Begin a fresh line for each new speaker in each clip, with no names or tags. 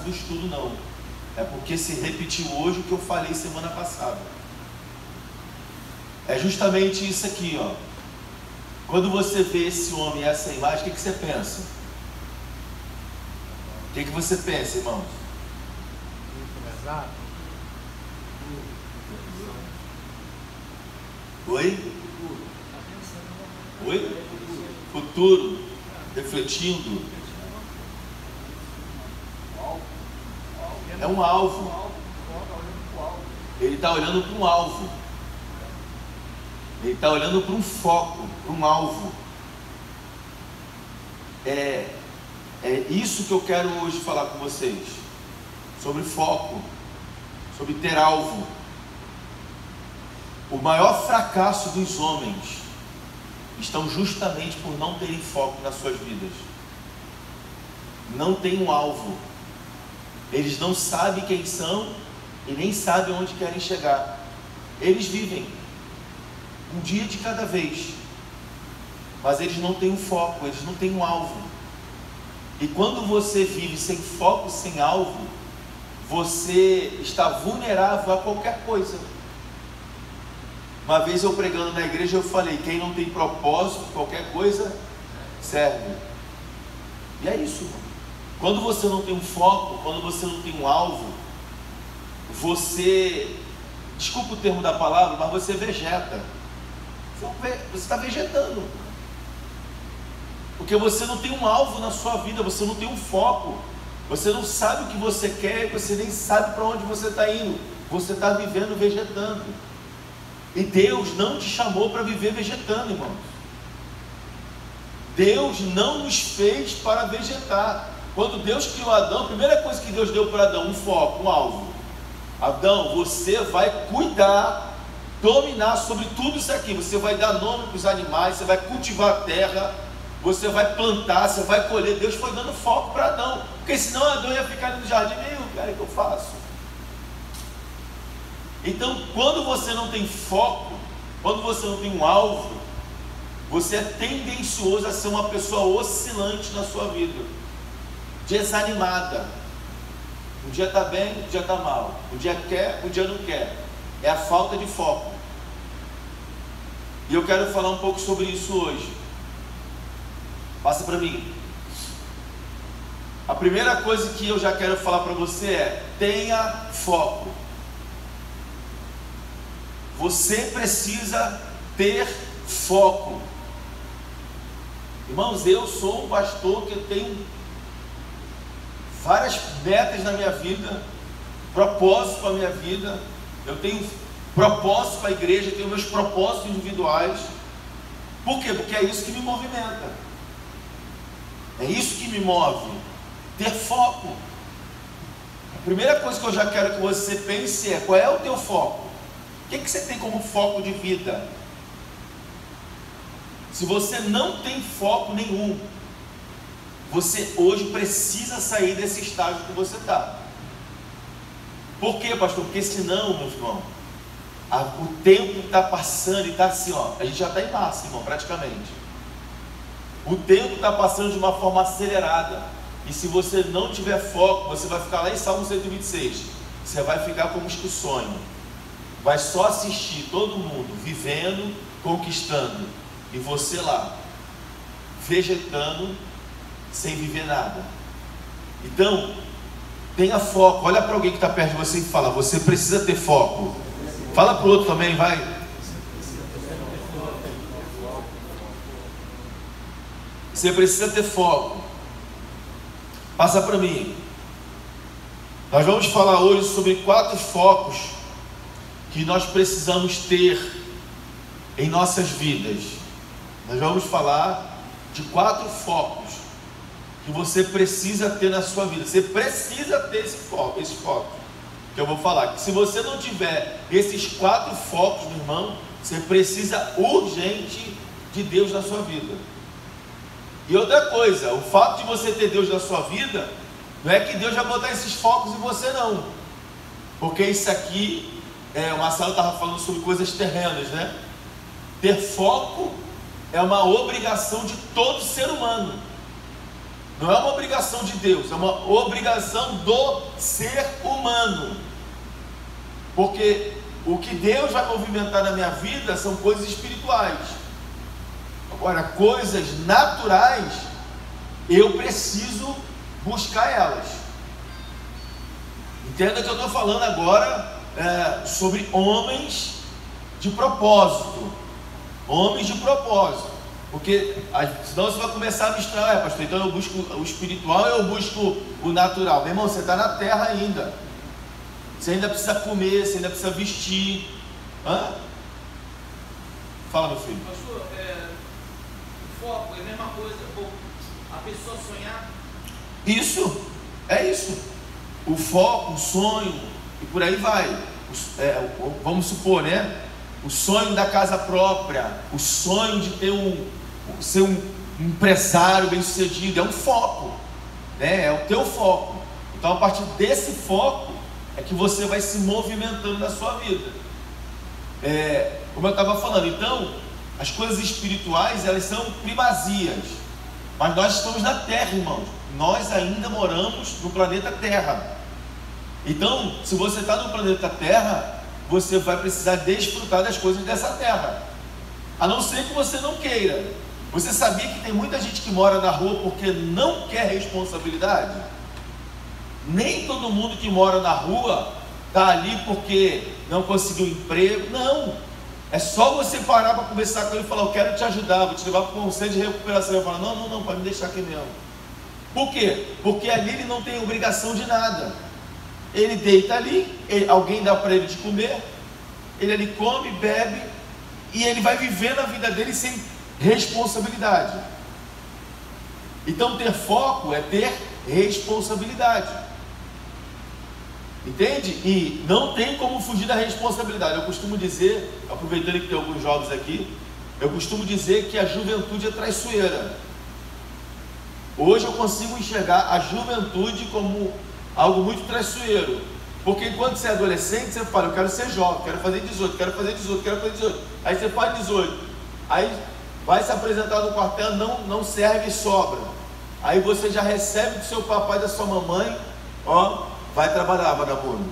do estudo, não. É porque se repetiu hoje o que eu falei semana passada. É justamente isso aqui, ó. Quando você vê esse homem, essa imagem, o que você pensa? O que você pensa, irmãos? Oi? Oi? Futuro, refletindo. É um alvo. Ele está olhando para um alvo. Ele está olhando para um foco, para um alvo. É isso que eu quero hoje falar com vocês. Sobre foco, sobre ter alvo. O maior fracasso dos homens estão justamente por não terem foco nas suas vidas. Não tem um alvo. Eles não sabem quem são e nem sabem onde querem chegar. Eles vivem um dia de cada vez, mas eles não têm um foco, eles não têm um alvo. E quando você vive sem foco, sem alvo, você está vulnerável a qualquer coisa. Uma vez eu pregando na igreja, eu falei: quem não tem propósito, qualquer coisa serve. E é isso, mano. Quando você não tem um foco, quando você não tem um alvo, você, desculpa o termo da palavra, mas você vegeta. Você está vegetando. Porque você não tem um alvo na sua vida, você não tem um foco. Você não sabe o que você quer, você nem sabe para onde você está indo. Você está vivendo vegetando. E Deus não te chamou para viver vegetando, irmãos. Deus não nos fez para vegetar. Quando Deus criou Adão, a primeira coisa que Deus deu para Adão, um foco, um alvo. Adão, você vai cuidar, dominar sobre tudo isso aqui. Você vai dar nome para os animais, você vai cultivar a terra, você vai plantar, você vai colher. Deus foi dando foco para Adão, porque senão Adão ia ficar no jardim, cara, o que eu faço? Então, quando você não tem foco, quando você não tem um alvo, você é tendencioso a ser uma pessoa oscilante na sua vida, desanimada. Um dia está bem, um dia está mal, um dia quer, um dia não quer. É a falta de foco. E eu quero falar um pouco sobre isso hoje. Passa para mim. A primeira coisa que eu já quero falar para você é: tenha foco. Você precisa ter foco. Irmãos, eu sou um pastor que tenho várias metas na minha vida, propósitos para a minha vida. Eu tenho propósitos para a igreja, eu tenho meus propósitos individuais. Por quê? Porque é isso que me movimenta. É isso que me move. Ter foco. A primeira coisa que eu já quero que você pense é: qual é o teu foco? O que você tem como foco de vida? Se você não tem foco nenhum, você hoje precisa sair desse estágio que você está. Por quê, pastor? Porque senão, meu irmão, o tempo está passando e está assim, ó. A gente já está em março, irmão, praticamente. O tempo está passando de uma forma acelerada. E se você não tiver foco, você vai ficar lá em Salmo 126. Você vai ficar como os que sonham. Vai só assistir todo mundo vivendo, conquistando, e você lá, vegetando, sem viver nada. Então, tenha foco. Olha para alguém que está perto de você e fala: você precisa ter foco. Fala para o outro também, vai. Você precisa ter foco. Passa para mim. Nós vamos falar hoje sobre 4 focos que nós precisamos ter em nossas vidas. Nós vamos falar de 4 focos que você precisa ter na sua vida. Você precisa ter esse foco que eu vou falar. Que se você não tiver esses 4 focos, meu irmão, você precisa urgente de Deus na sua vida. E outra coisa, o fato de você ter Deus na sua vida, não é que Deus vai botar esses focos em você, não. Porque isso aqui, o Marcelo estava falando sobre coisas terrenas, né? Ter foco é uma obrigação de todo ser humano. Não é uma obrigação de Deus, é uma obrigação do ser humano. Porque o que Deus vai movimentar na minha vida são coisas espirituais. Agora, coisas naturais, eu preciso buscar elas. Entenda que eu estou falando agora sobre homens de propósito. Homens de propósito. Porque senão você vai começar a misturar, pastor, então eu busco o espiritual, eu busco o natural. Meu irmão, você está na terra ainda. Você ainda precisa comer, você ainda precisa vestir. Fala, meu filho.
Pastor, o foco é a mesma coisa, a pessoa sonhar.
Isso, é isso. O foco, o sonho, e por aí vai. Vamos supor, né? O sonho da casa própria, o sonho de ser um empresário bem sucedido, é um foco, né? É o teu foco. Então, a partir desse foco é que você vai se movimentando na sua vida. Como eu estava falando, então, as coisas espirituais, elas são primazias, mas nós estamos na Terra, irmãos. Nós ainda moramos no planeta Terra. Então, se você está no planeta Terra, você vai precisar desfrutar das coisas dessa terra, a não ser que você não queira. Você sabia que tem muita gente que mora na rua porque não quer responsabilidade? Nem todo mundo que mora na rua está ali porque não conseguiu emprego. Não, é só você parar para conversar com ele e falar: eu quero te ajudar, vou te levar para o conselho de recuperação. Ele fala: não, pode me deixar aqui mesmo. Por quê? Porque ali ele não tem obrigação de nada. Ele deita ali, alguém dá para ele de comer, ele ali come, bebe, e ele vai vivendo a vida dele sem responsabilidade. Então, ter foco é ter responsabilidade, entende? E não tem como fugir da responsabilidade. Eu costumo dizer, aproveitando que tem alguns jovens aqui, eu costumo dizer que a juventude é traiçoeira. Hoje eu consigo enxergar a juventude como algo muito traiçoeiro, porque enquanto você é adolescente, você fala: eu quero ser jovem, quero fazer 18, quero fazer 18, quero fazer 18. Aí você faz 18, aí vai se apresentar no quartel, não serve e sobra. Aí você já recebe do seu papai e da sua mamãe: vai trabalhar, vagabundo.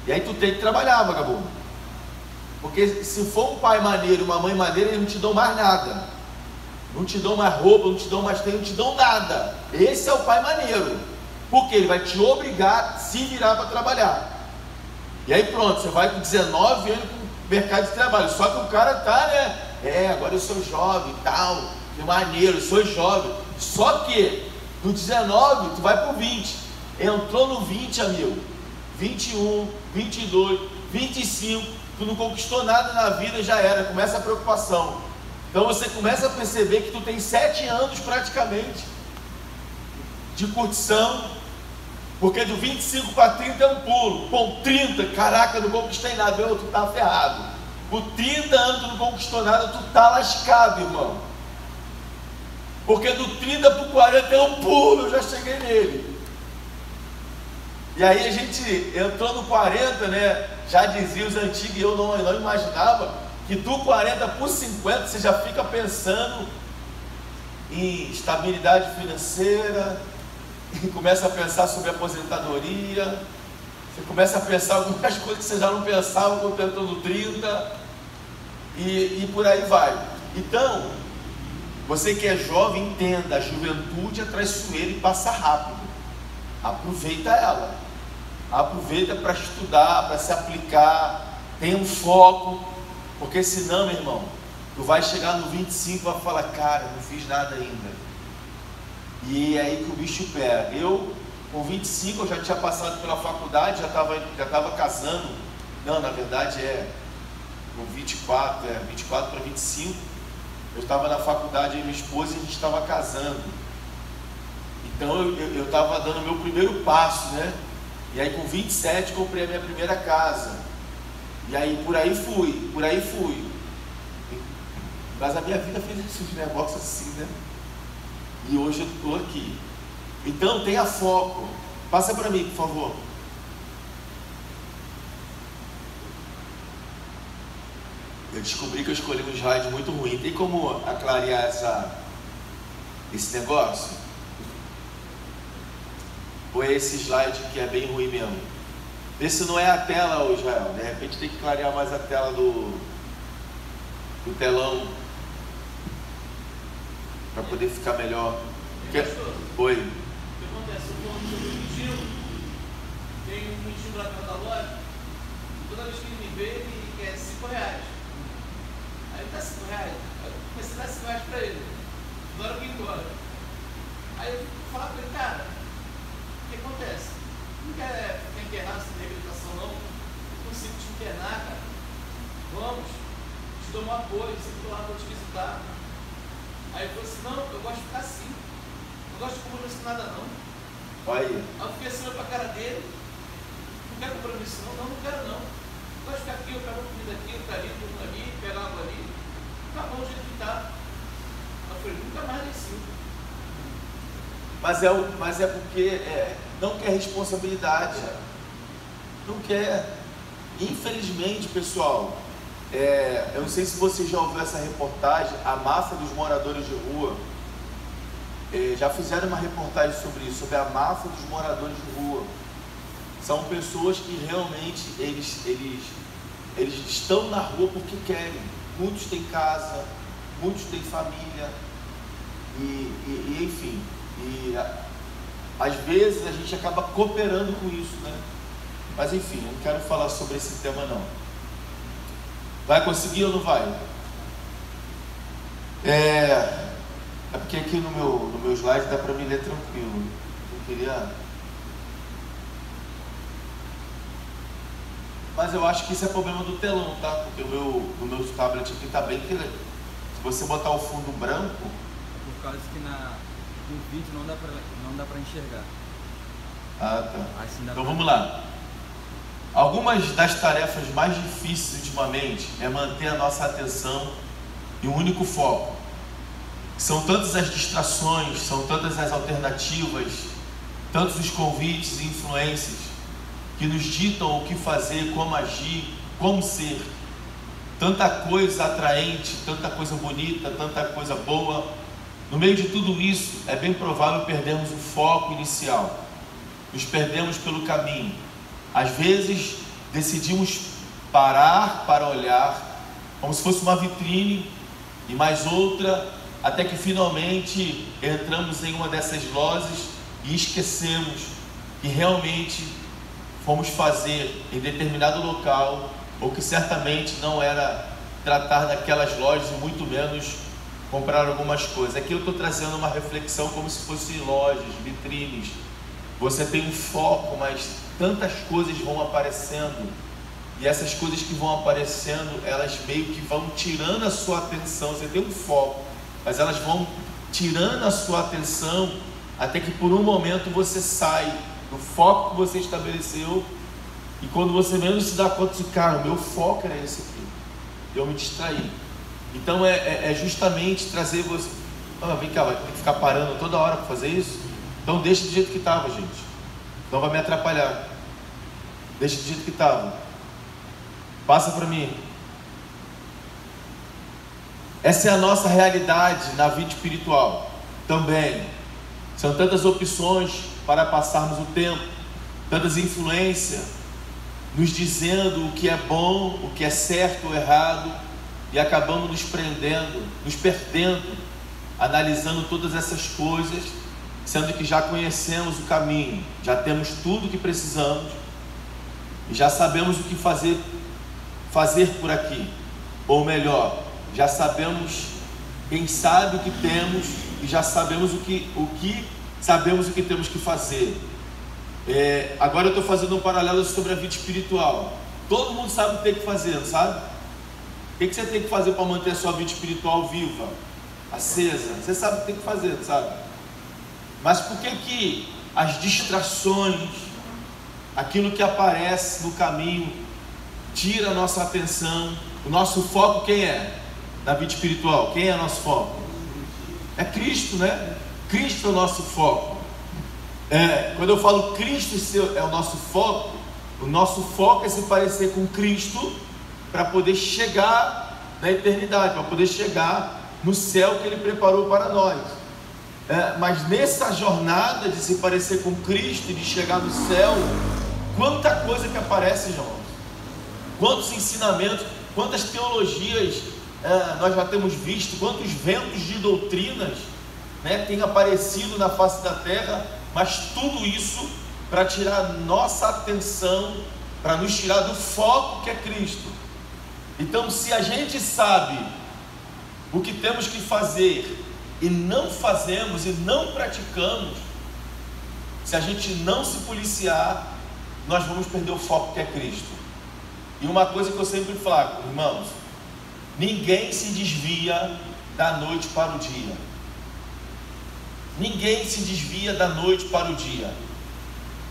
E aí tu tem que trabalhar, vagabundo, porque se for um pai maneiro, uma mãe maneira, eles não te dão mais nada, não te dão mais roupa, não te dão mais tempo, não te dão nada. Esse é o pai maneiro, porque ele vai te obrigar a se virar para trabalhar. E aí pronto, você vai com 19 anos para o mercado de trabalho. Só que o cara tá, né? Agora eu sou jovem e tal, que maneiro, eu sou jovem. Só que no 19 tu vai para o 20. Entrou no 20, amigo, 21, 22, 25, tu não conquistou nada na vida, já era, começa a preocupação. Então você começa a perceber que tu tem 7 anos praticamente de curtição. Porque do 25 para 30 é um pulo. Com 30, caraca, não conquistei nada. Meu, tu tá ferrado. Com 30 anos tu não conquistou nada, tu tá lascado, irmão. Porque do 30 para o 40 é um pulo, eu já cheguei nele. E aí a gente entrou no 40, né? Já dizia os antigos, e eu não imaginava que do 40 para o 50 você já fica pensando em estabilidade financeira, e começa a pensar sobre aposentadoria, você começa a pensar algumas coisas que você já não pensava quando entrou no 30, e por aí vai. Então, você que é jovem, entenda: a juventude é traiçoeira e passa rápido. Aproveita ela, aproveita para estudar, para se aplicar, tenha um foco, porque senão, meu irmão, tu vai chegar no 25 e vai falar: cara, não fiz nada ainda. E é aí que o bicho pega. Eu, com 25, eu já tinha passado pela faculdade, já estava casando. Não, na verdade com 24 para 25, eu estava na faculdade e minha esposa, e a gente estava casando. Então eu estava dando o meu primeiro passo, né? E aí com 27 comprei a minha primeira casa. E aí por aí fui. Mas a minha vida fez esses negócios assim, né? E hoje eu estou aqui. Então tenha foco. Passa para mim, por favor. Eu descobri que eu escolhi um slide muito ruim. Tem como aclarear esse negócio? Ou é esse slide que é bem ruim mesmo? Esse não é a tela, ô Israel. De repente tem que clarear mais a tela do telão para poder ficar melhor. Oi.
O que acontece? Eu estou sobre o mendigo. Tem um mendigo lá perto da loja. Toda vez que ele me vê, ele quer R$5. Aí ele dá R$5. Eu comecei a dar R$5 para ele. Na hora que eu ir embora. Aí eu fui falar para ele, cara, o que acontece? Não quer ficar internado sem reabilitação não? Eu consigo te internar, cara. Vamos, te dou um apoio, sempre estou lá para te visitar. Aí ele falou assim, não, eu gosto de ficar assim. Não gosto de compromisso com nada não.
Olha aí.
Aí eu fiquei assim para a cara dele. Não quero compromisso não, não quero não. Eu gosto de ficar aqui, eu pego comida aqui, eu ali, turno ali, pego água ali. Acabou o jeito que tá. Eu falei, nunca mais desci.
Mas é porque não quer responsabilidade. Não quer. Infelizmente, pessoal, eu não sei se você já ouviu essa reportagem, a máfia dos moradores de rua. Já fizeram uma reportagem sobre isso, sobre a máfia dos moradores de rua. São pessoas que realmente eles estão na rua porque querem. Muitos têm casa, muitos têm família, e enfim. E às vezes a gente acaba cooperando com isso, né? Mas enfim, eu não quero falar sobre esse tema não. Vai conseguir ou não vai? É porque aqui no meu slide dá para me ler tranquilo. Eu queria... Mas eu acho que isso é problema do telão, tá? Porque o meu tablet aqui tá bem que... Se você botar o fundo branco...
Por causa que no vídeo não dá pra enxergar.
Ah, tá. Então vamos lá. Algumas das tarefas mais difíceis ultimamente é manter a nossa atenção em um único foco. São tantas as distrações, são tantas as alternativas, tantos os convites e influências que nos ditam o que fazer, como agir, como ser. Tanta coisa atraente, tanta coisa bonita, tanta coisa boa. No meio de tudo isso, é bem provável perdermos o foco inicial. Nos perdemos pelo caminho. Às vezes, decidimos parar para olhar, como se fosse uma vitrine, e mais outra, até que finalmente entramos em uma dessas lojas e esquecemos que realmente fomos fazer em determinado local, ou que certamente não era tratar daquelas lojas e muito menos comprar algumas coisas. Aqui eu estou trazendo uma reflexão como se fossem lojas, vitrines. Você tem um foco, mas tantas coisas vão aparecendo, e essas coisas que vão aparecendo, elas meio que vão tirando a sua atenção. Você tem um foco, mas elas vão tirando a sua atenção, até que por um momento você sai do foco que você estabeleceu, e quando você menos se dá conta de, cara, o meu foco era esse aqui, eu me distraí. Então é justamente trazer você, vem cá, vai ter que ficar parando toda hora para fazer isso? Então deixa do jeito que estava, gente, não vai me atrapalhar, deixa do jeito que estava, passa para mim. Essa é a nossa realidade na vida espiritual também. São tantas opções para passarmos o tempo, tantas influências nos dizendo o que é bom, o que é certo ou errado, e acabamos nos prendendo, nos perdendo, analisando todas essas coisas, sendo que já conhecemos o caminho, já temos tudo o que precisamos, e já sabemos o que fazer por aqui, ou melhor, já sabemos, quem sabe o que temos, e já sabemos o que temos que fazer. Agora eu estou fazendo um paralelo sobre a vida espiritual. Todo mundo sabe o que tem que fazer, não sabe? O que você tem que fazer para manter a sua vida espiritual viva, acesa? Você sabe o que tem que fazer, não sabe? Mas por que as distrações, aquilo que aparece no caminho, tira a nossa atenção? O nosso foco quem é? Na vida espiritual, quem é nosso foco? É Cristo, né? Cristo é o nosso foco. Quando eu falo Cristo é o nosso foco é se parecer com Cristo, para poder chegar na eternidade, para poder chegar no céu que Ele preparou para nós. Mas nessa jornada de se parecer com Cristo e de chegar no céu, quanta coisa que aparece, irmãos, quantos ensinamentos, quantas teologias nós já temos visto, quantos ventos de doutrinas, né, têm aparecido na face da terra, mas tudo isso para tirar nossa atenção, para nos tirar do foco que é Cristo. Então, se a gente sabe o que temos que fazer e não fazemos e não praticamos, se a gente não se policiar, nós vamos perder o foco que é Cristo. E uma coisa que eu sempre falo, irmãos, ninguém se desvia da noite para o dia. Ninguém se desvia da noite para o dia.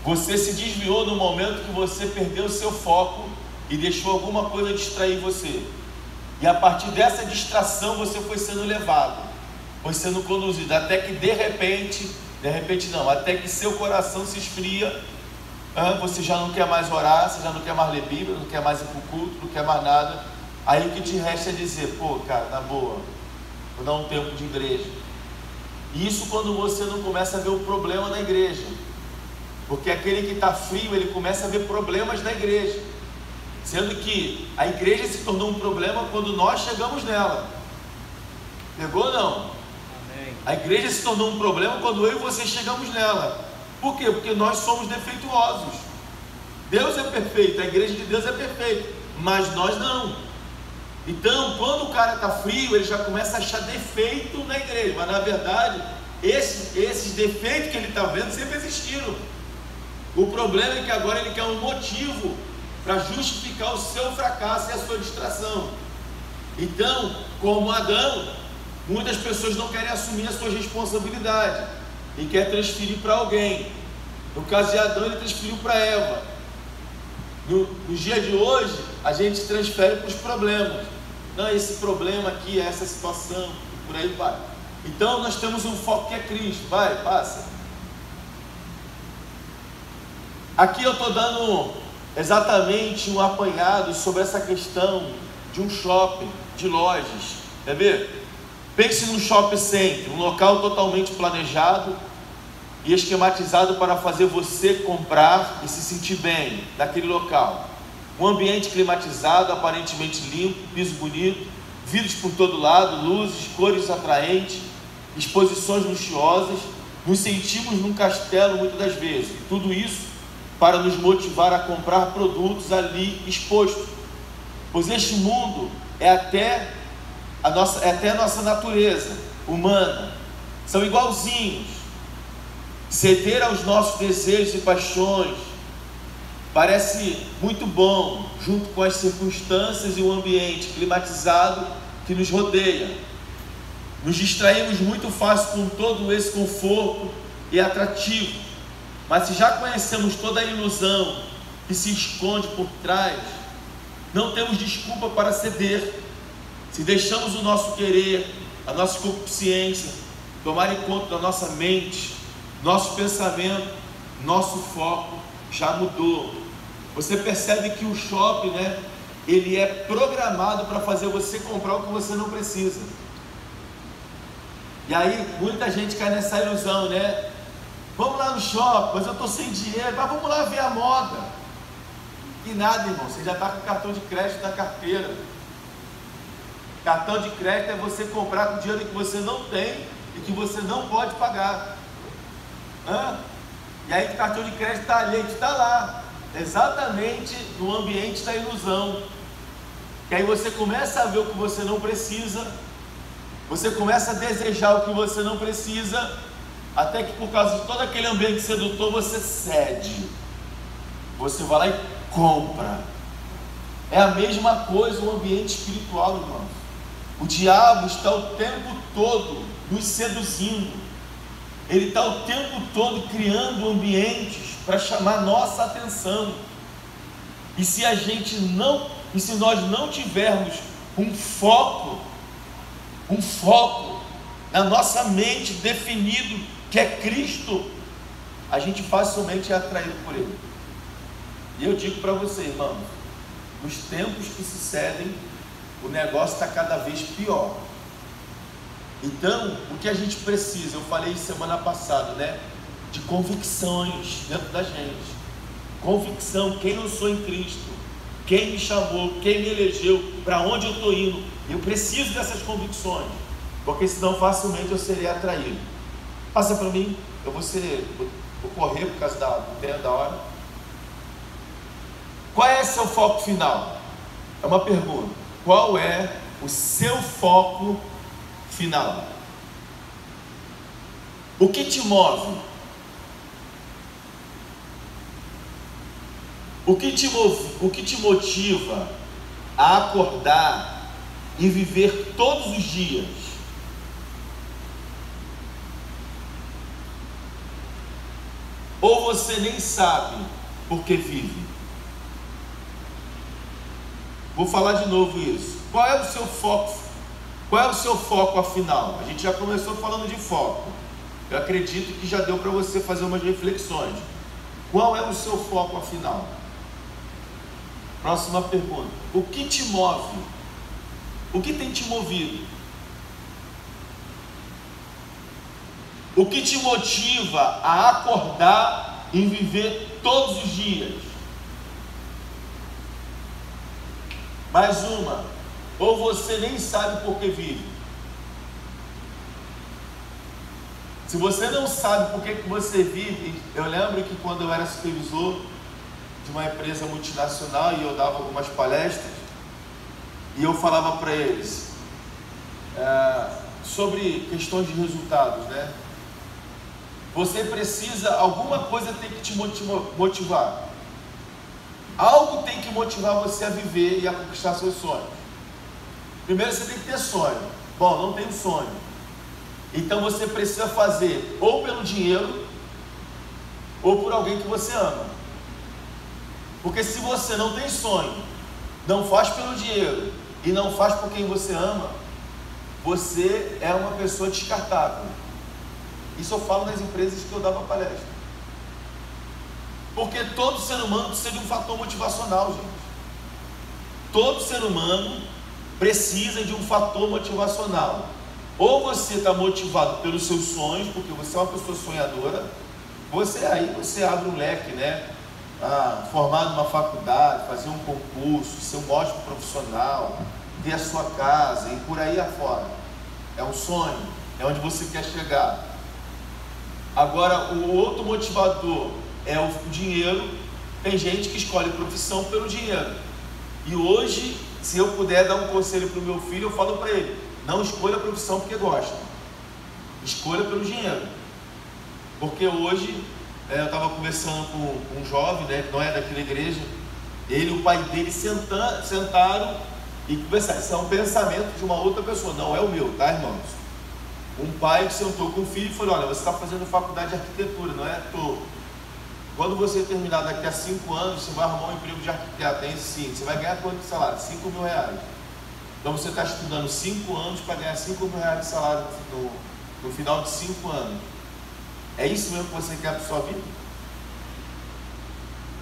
Você se desviou no momento que você perdeu o seu foco e deixou alguma coisa distrair você. E a partir dessa distração você foi sendo levado, foi sendo conduzido, até que de repente não, até que seu coração se esfria, você já não quer mais orar, você já não quer mais ler Bíblia, não quer mais ir para o culto, não quer mais nada. Aí o que te resta é dizer, pô, cara, na boa, vou dar um tempo de igreja. E isso quando você não começa a ver o problema na igreja, porque aquele que está frio, ele começa a ver problemas na igreja, sendo que a igreja se tornou um problema quando nós chegamos nela. Pegou ou não? Amém. A igreja se tornou um problema quando eu e você chegamos nela. Por quê? Porque nós somos defeituosos. Deus é perfeito, a igreja de Deus é perfeita, mas nós não. Então, quando o cara está frio, ele já começa a achar defeito na igreja, mas na verdade, esses defeitos que ele está vendo sempre existiram. O problema é que agora ele quer um motivo para justificar o seu fracasso e a sua distração. Então, como Adão, muitas pessoas não querem assumir as suas responsabilidades e quer transferir para alguém. No caso de Adão, ele transferiu para Eva. No dia de hoje, a gente transfere para os problemas. Não, esse problema aqui, essa situação, por aí vai. Então, nós temos um foco que é Cristo. Vai, passa. Aqui eu estou dando exatamente um apanhado sobre essa questão de um shopping, de lojas. Quer ver? Pense num shopping center, um local totalmente planejado e esquematizado para fazer você comprar e se sentir bem naquele local. Um ambiente climatizado, aparentemente limpo, piso bonito, vidros por todo lado, luzes, cores atraentes, exposições luxuosas. Nos sentimos num castelo muitas das vezes. Tudo isso para nos motivar a comprar produtos ali expostos, pois este mundo é até a nossa natureza humana, são igualzinhos. Ceder aos nossos desejos e paixões parece muito bom, junto com as circunstâncias e o ambiente climatizado que nos rodeia. Nos distraímos muito fácil com todo esse conforto e atrativo, mas se já conhecemos toda a ilusão que se esconde por trás, não temos desculpa para ceder. Se deixamos o nosso querer, a nossa concupiscência tomar conta da nossa mente, nosso pensamento, nosso foco já mudou. Você percebe que o shopping, ele é programado para fazer você comprar o que você não precisa. E aí muita gente cai nessa ilusão, Vamos lá no shopping, mas eu estou sem dinheiro, mas vamos lá ver a moda. E nada, irmão, você já está com cartão de crédito na carteira. Cartão de crédito é você comprar com dinheiro que você não tem e que você não pode pagar. E aí o cartão de crédito está ali, está lá, exatamente no ambiente da ilusão. Que aí você começa a ver o que você não precisa, você começa a desejar o que você não precisa, até que por causa de todo aquele ambiente sedutor você cede, você vai lá e compra. É a mesma coisa o ambiente espiritual, irmão. O diabo está o tempo todo nos seduzindo, ele está o tempo todo criando ambientes para chamar nossa atenção. E se nós não tivermos um foco na nossa mente definido, que é Cristo, a gente facilmente é atraído por Ele. E eu digo para você, irmão, nos tempos que sucedem, o negócio está cada vez pior. Então, o que a gente precisa, eu falei semana passada, né? De convicções dentro da gente. Convicção, quem eu sou em Cristo, quem me chamou, quem me elegeu, para onde eu estou indo. Eu preciso dessas convicções, porque senão facilmente eu serei atraído. Passa para mim, vou correr por causa do tempo da hora. Qual é seu foco final? É uma pergunta. Qual é o seu foco final? O que te move? O que te motiva a acordar e viver todos os dias? Ou você nem sabe por que vive? Vou falar de novo isso. Qual é o seu foco? Qual é o seu foco afinal? A gente já começou falando de foco. Eu acredito que já deu para você fazer umas reflexões. Qual é o seu foco afinal? Próxima pergunta. O que te move? O que tem te movido? O que te motiva a acordar e viver todos os dias? Mais uma. Ou você nem sabe por que vive? Se você não sabe por que você vive, eu lembro que quando eu era supervisor de uma empresa multinacional e eu dava algumas palestras e eu falava para eles sobre questões de resultados, né? Você precisa, alguma coisa tem que te motivar. Algo tem que motivar você a viver e a conquistar seus sonhos. Primeiro você tem que ter sonho. Bom, não tenho sonho. Então você precisa fazer ou pelo dinheiro ou por alguém que você ama. Porque se você não tem sonho, não faz pelo dinheiro e não faz por quem você ama, você é uma pessoa descartável. Isso eu falo nas empresas que eu dava palestra. Porque todo ser humano precisa de um fator motivacional, gente. Todo ser humano precisa de um fator motivacional. Ou você está motivado pelos seus sonhos, porque você é uma pessoa sonhadora, você abre um leque, né? Formar numa faculdade, fazer um concurso, ser um ótimo profissional, ter a sua casa e por aí afora. É um sonho, é onde você quer chegar. Agora, o outro motivador é o dinheiro. Tem gente que escolhe profissão pelo dinheiro. E hoje, se eu puder dar um conselho para o meu filho, eu falo para ele: não escolha a profissão porque gosta, escolha pelo dinheiro. Porque hoje, eu estava conversando com um jovem, né, que não é daquela igreja, ele e o pai dele sentaram e conversaram. Isso é um pensamento de uma outra pessoa, não é o meu, tá, irmãos? Um pai que sentou com o filho e falou: olha, você está fazendo faculdade de arquitetura, não é? Tô. Quando você terminar daqui a 5 anos, você vai arrumar um emprego de arquiteto, hein? Sim. Você vai ganhar quanto de salário? 5 mil reais. Então você está estudando 5 anos para ganhar 5 mil reais de salário no final de 5 anos. É isso mesmo que você quer para a sua vida?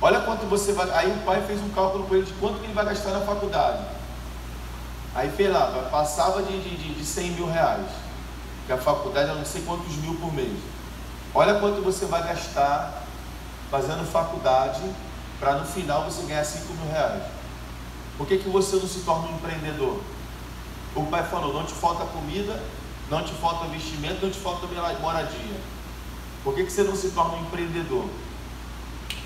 Olha quanto você vai... Aí o pai fez um cálculo com ele de quanto que ele vai gastar na faculdade. Aí fez lá, passava de 100 mil reais. Que a faculdade é não sei quantos mil por mês. Olha quanto você vai gastar fazendo faculdade para no final você ganhar 5 mil reais. Por que você não se torna um empreendedor? O pai falou: não te falta comida, não te falta vestimento, não te falta moradia. Por que você não se torna um empreendedor?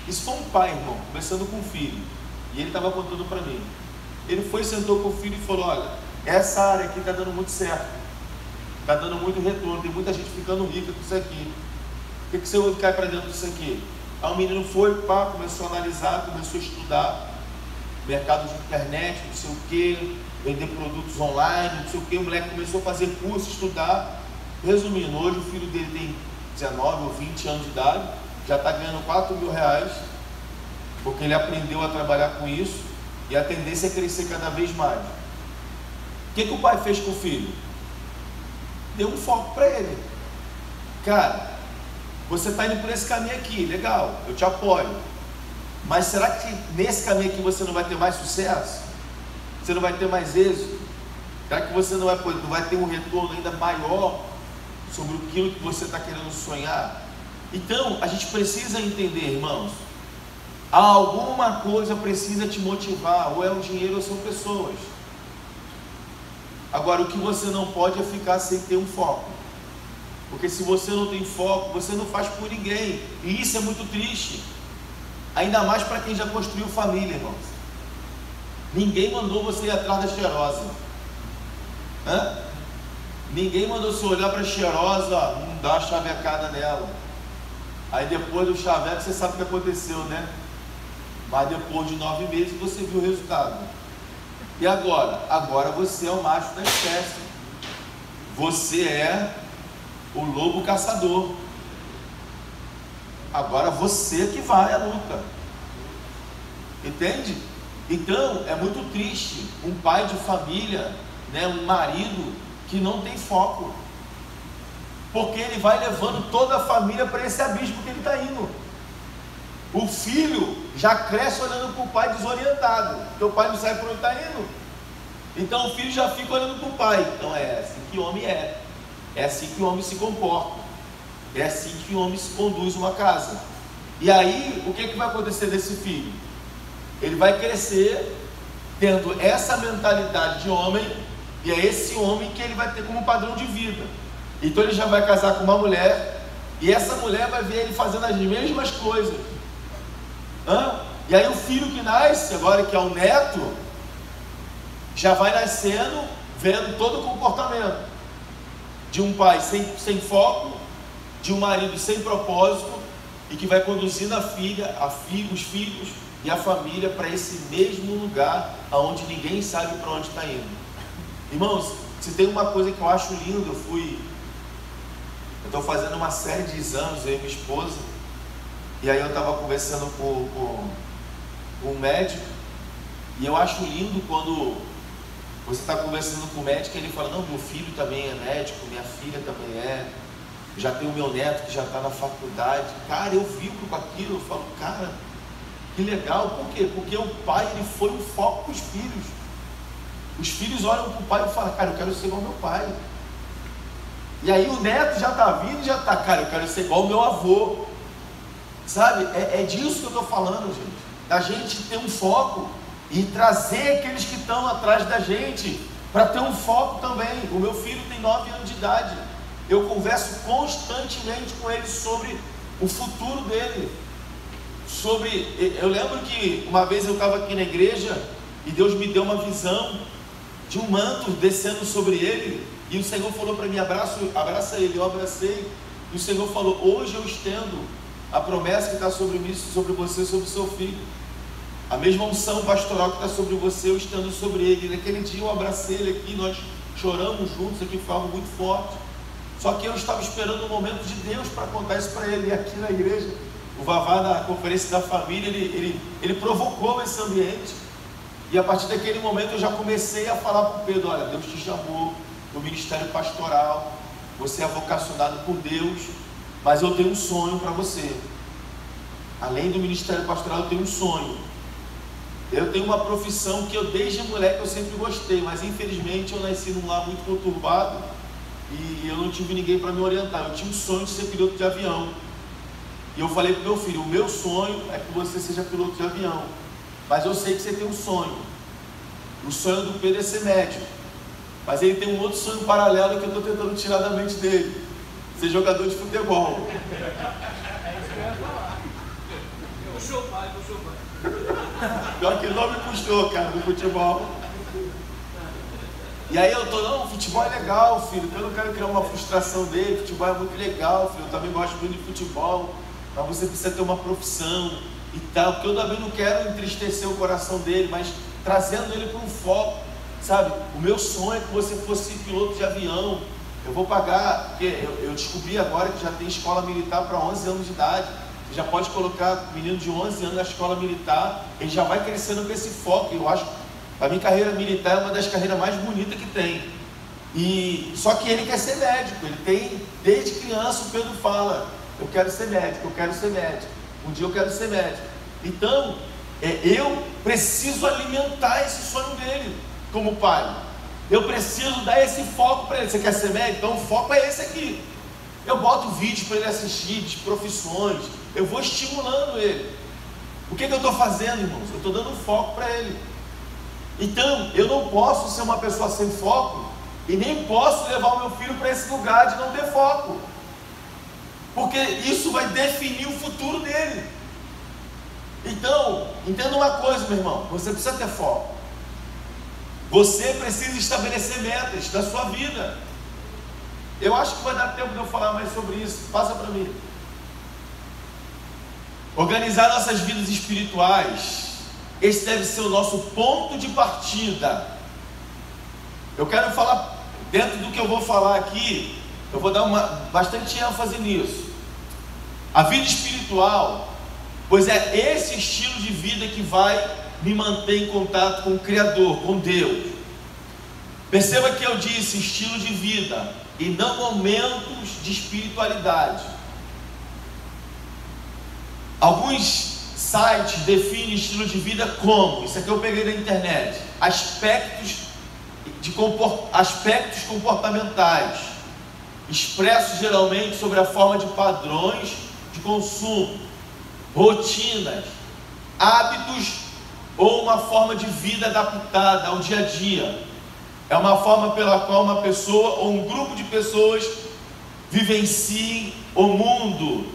Isso foi um pai, irmão, conversando com o filho. E ele estava contando para mim. Ele foi, sentou com o filho e falou: olha, essa área aqui está dando muito certo, está dando muito retorno, tem muita gente ficando rica com isso aqui. Por que você cai para dentro disso aqui? Aí o menino foi, começou a analisar, começou a estudar mercado de internet, não sei o que, vender produtos online, não sei o que. O moleque começou a fazer curso, estudar. Resumindo, hoje o filho dele tem 19 ou 20 anos de idade, já está ganhando 4 mil reais, porque ele aprendeu a trabalhar com isso, e a tendência é crescer cada vez mais. O que o pai fez com o filho? Deu um foco para ele. Cara, você está indo por esse caminho aqui, legal, eu te apoio. Mas será que nesse caminho aqui você não vai ter mais sucesso? Você não vai ter mais êxito? Será que você não vai ter um retorno ainda maior sobre aquilo que você está querendo sonhar? Então, a gente precisa entender, irmãos, alguma coisa precisa te motivar, ou é o dinheiro ou são pessoas. Agora, o que você não pode é ficar sem ter um foco, porque se você não tem foco, você não faz por ninguém, e isso é muito triste, ainda mais para quem já construiu família, irmãos. Ninguém mandou você ir atrás da cheirosa, ninguém mandou você olhar para a cheirosa, dar uma chavecada nela, aí depois do chaveco você sabe o que aconteceu, né? Mas depois de 9 meses você viu o resultado. E agora? Agora você é o macho da espécie. Você é o lobo caçador. Agora você que vai à luta. Entende? Então é muito triste um pai de família, né, um marido que não tem foco. Porque ele vai levando toda a família para esse abismo que ele está indo. O filho já cresce olhando para o pai desorientado, porque o pai não sabe para onde está indo. Então o filho já fica olhando para o pai. Então é assim que o homem é assim que o homem se comporta, é assim que o homem se conduz uma casa. E aí, o que vai acontecer desse filho? Ele vai crescer tendo essa mentalidade de homem, e é esse homem que ele vai ter como padrão de vida. Então ele já vai casar com uma mulher, e essa mulher vai ver ele fazendo as mesmas coisas. E aí o filho que nasce, agora que é o neto, já vai nascendo, vendo todo o comportamento de um pai sem foco, de um marido sem propósito, e que vai conduzindo a filha, os filhos e a família para esse mesmo lugar, aonde ninguém sabe para onde está indo. Irmãos, se tem uma coisa que eu acho lindo, eu estou fazendo uma série de exames, eu e minha esposa, e aí eu estava conversando com um médico, e eu acho lindo quando você está conversando com o médico e ele fala, não, meu filho também é médico, minha filha também é, já tem o meu neto que já está na faculdade. Cara, eu vibro com aquilo, eu falo, cara, que legal. Por quê? Porque o pai, ele foi um foco para os filhos. Os filhos olham para o pai e falam, cara, eu quero ser igual ao meu pai. E aí o neto já está vindo e já está, cara, eu quero ser igual ao meu avô. Sabe, é disso que eu estou falando, gente. Da gente ter um foco e trazer aqueles que estão atrás da gente para ter um foco também. O meu filho tem 9 anos de idade. Eu converso constantemente com ele sobre o futuro dele. Eu lembro que uma vez eu estava aqui na igreja e Deus me deu uma visão de um manto descendo sobre ele, e o Senhor falou para mim, abraça ele. Eu abracei, e o Senhor falou, hoje eu estendo a promessa que está sobre mim, sobre você, sobre o seu filho. A mesma unção pastoral que está sobre você, eu estando sobre ele. E naquele dia eu abracei ele aqui, nós choramos juntos aqui, foi algo muito forte. Só que eu estava esperando o momento de Deus para contar isso para ele. E aqui na igreja, o Vavá, na conferência da família, ele provocou esse ambiente. E a partir daquele momento eu já comecei a falar para o Pedro, olha, Deus te chamou no ministério pastoral, você é vocacionado por Deus, mas eu tenho um sonho para você. Além do ministério pastoral, eu tenho um sonho. Eu tenho uma profissão que eu desde moleque eu sempre gostei, mas infelizmente eu nasci num lar muito conturbado e eu não tive ninguém para me orientar. Eu tinha um sonho de ser piloto de avião. E eu falei para o meu filho, o meu sonho é que você seja piloto de avião, mas eu sei que você tem um sonho. O sonho do Pedro é ser médico, mas ele tem um outro sonho paralelo que eu estou tentando tirar da mente dele, ser jogador de futebol.
É isso que eu ia falar. Puxou o pai.
Pior que ele não me puxou, cara, do futebol. E aí eu tô, não, futebol é legal, filho, eu não quero criar uma frustração dele, futebol é muito legal, filho, eu também gosto muito de futebol, mas você precisa ter uma profissão e tal, porque eu também não quero entristecer o coração dele, mas trazendo ele para um foco, sabe? O meu sonho é que você fosse piloto de avião. Eu vou pagar, porque eu descobri agora que já tem escola militar para 11 anos de idade. Você já pode colocar menino de 11 anos na escola militar, ele já vai crescendo com esse foco. Eu acho, a minha carreira militar é uma das carreiras mais bonitas que tem. E só que ele quer ser médico, ele tem, desde criança o Pedro fala, eu quero ser médico, eu quero ser médico, um dia eu quero ser médico. Então, eu preciso alimentar esse sonho dele como pai. Eu preciso dar esse foco para ele. Você quer ser médico? Então o foco é esse aqui. Eu boto vídeos para ele assistir de profissões. Eu vou estimulando ele. O que eu estou fazendo, irmãos? Eu estou dando foco para ele. Então, eu não posso ser uma pessoa sem foco e nem posso levar o meu filho para esse lugar de não ter foco. Porque isso vai definir o futuro dele. Então, entenda uma coisa, meu irmão. Você precisa ter foco. Você precisa estabelecer metas da sua vida. Eu acho que vai dar tempo de eu falar mais sobre isso. Passa para mim. Organizar nossas vidas espirituais. Esse deve ser o nosso ponto de partida. Eu quero falar, dentro do que eu vou falar aqui, eu vou dar bastante ênfase nisso. A vida espiritual, pois é esse estilo de vida que vai me manter em contato com o Criador, com Deus. Perceba que eu disse estilo de vida e não momentos de espiritualidade. Alguns sites definem estilo de vida como, isso aqui eu peguei da internet, aspectos comportamentais, expressos geralmente sobre a forma de padrões de consumo, rotinas, hábitos ou uma forma de vida adaptada ao dia a dia. É uma forma pela qual uma pessoa ou um grupo de pessoas vivenciem o mundo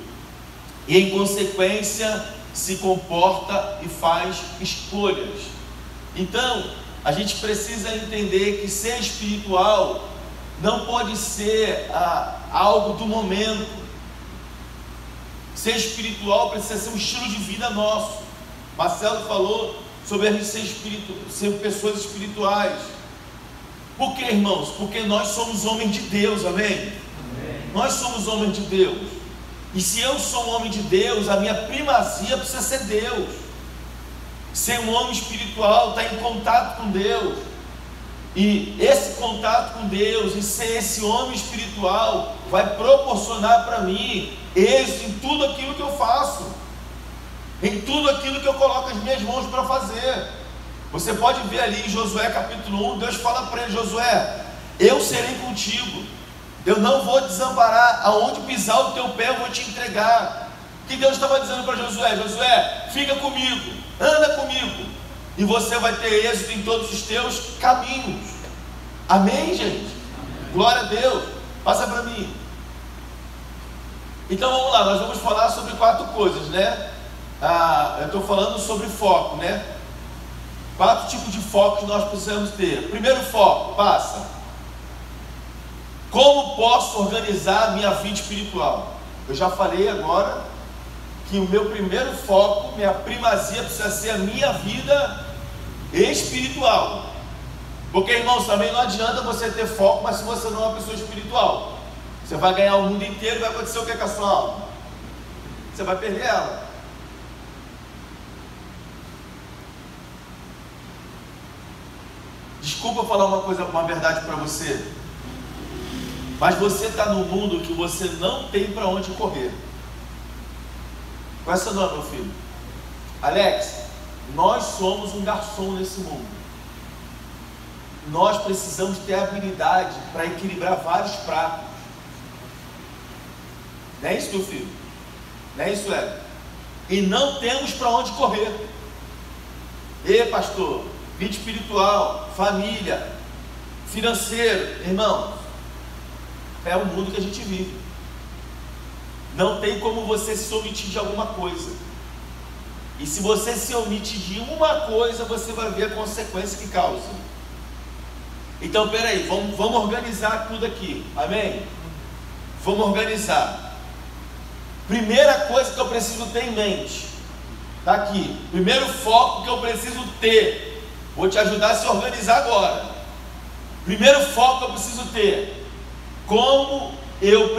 e, em consequência, se comporta e faz escolhas. Então, a gente precisa entender que ser espiritual não pode ser algo do momento. Ser espiritual precisa ser um estilo de vida nosso. Marcelo falou sobre a gente ser pessoas espirituais. Por quê, irmãos? Porque nós somos homens de Deus, amém? Amém. Nós somos homens de Deus. E se eu sou um homem de Deus, a minha primazia precisa ser Deus. Ser um homem espiritual, estar em contato com Deus. E esse contato com Deus e ser esse homem espiritual vai proporcionar para mim êxito em tudo aquilo que eu faço, em tudo aquilo que eu coloco as minhas mãos para fazer. Você pode ver ali em Josué capítulo 1, Deus fala para ele: Josué, eu serei contigo, eu não vou desamparar, aonde pisar o teu pé eu vou te entregar. O que Deus estava dizendo para Josué? Josué, fica comigo, anda comigo, e você vai ter êxito em todos os teus caminhos. Amém, gente? Amém. Glória a Deus. Passa para mim. Então vamos lá, nós vamos falar sobre 4 coisas, né? Eu estou falando sobre foco, né? 4 tipos de foco que nós precisamos ter. Primeiro foco, passa. Como posso organizar a minha vida espiritual? Eu já falei agora que o meu primeiro foco, minha primazia precisa ser a minha vida espiritual. Porque, irmãos, também não adianta você ter foco, mas se você não é uma pessoa espiritual, você vai ganhar o mundo inteiro e vai acontecer o que com a sua alma? Você vai perder ela. Desculpa falar uma verdade para você, mas você está num mundo que você não tem para onde correr. Qual é seu nome, meu filho? Alex, nós somos um garçom nesse mundo. Nós precisamos ter habilidade para equilibrar vários pratos. Não é isso, meu filho? Não é isso, Hélio? E não temos para onde correr. Pastor, vida espiritual, família, financeiro, irmão, é o mundo que a gente vive. Não tem como você se omitir de alguma coisa. E se você se omitir de uma coisa, você vai ver a consequência que causa. Então, peraí, vamos organizar tudo aqui, amém? Vamos organizar. Primeira coisa que eu preciso ter em mente, está aqui. Primeiro foco que eu preciso ter. Vou te ajudar a se organizar agora. Primeiro foco que eu preciso ter: como eu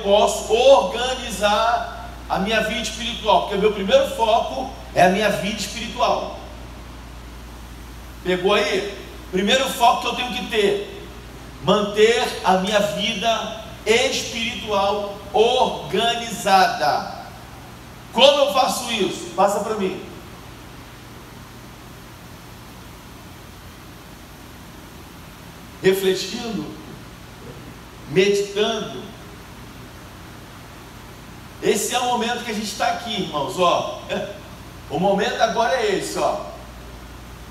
posso organizar a minha vida espiritual? Porque o meu primeiro foco é a minha vida espiritual. Pegou aí? Primeiro foco que eu tenho que ter: manter a minha vida espiritual organizada. Como eu faço isso? Passa para mim. refletindo, meditando. Esse é o momento que a gente está aqui, irmãos, ó. O momento agora é esse, ó.